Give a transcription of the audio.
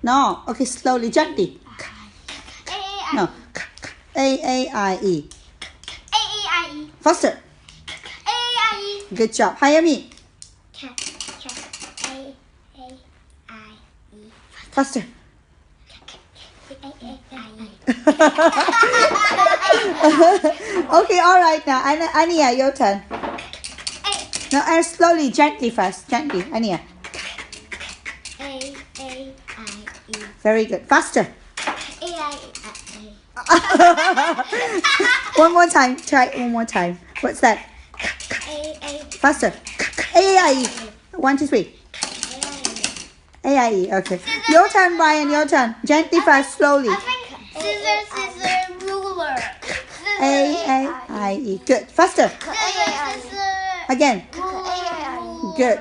No. Okay, slowly, gently. No. A-A-I-E. A-A-I-E. Faster. A-A-I-E. Good job. Hayami. A-A-I-E. Faster. A-A-I-E. Okay, all right now. Ania, your turn. No, and slowly, gently first. Gently, Ania. A-A-I-E. Very good. Faster. A-I-E. One more time. Try it one more time. What's that? A-A. Faster. A-I-E. 1, 2, 3. A-I-E. Okay. Your turn, Brian. Your turn. Gently first, slowly. I think scissor, ruler. A-A-I-E. Good. Faster. Scissor. Again. A-A-I-E. Good.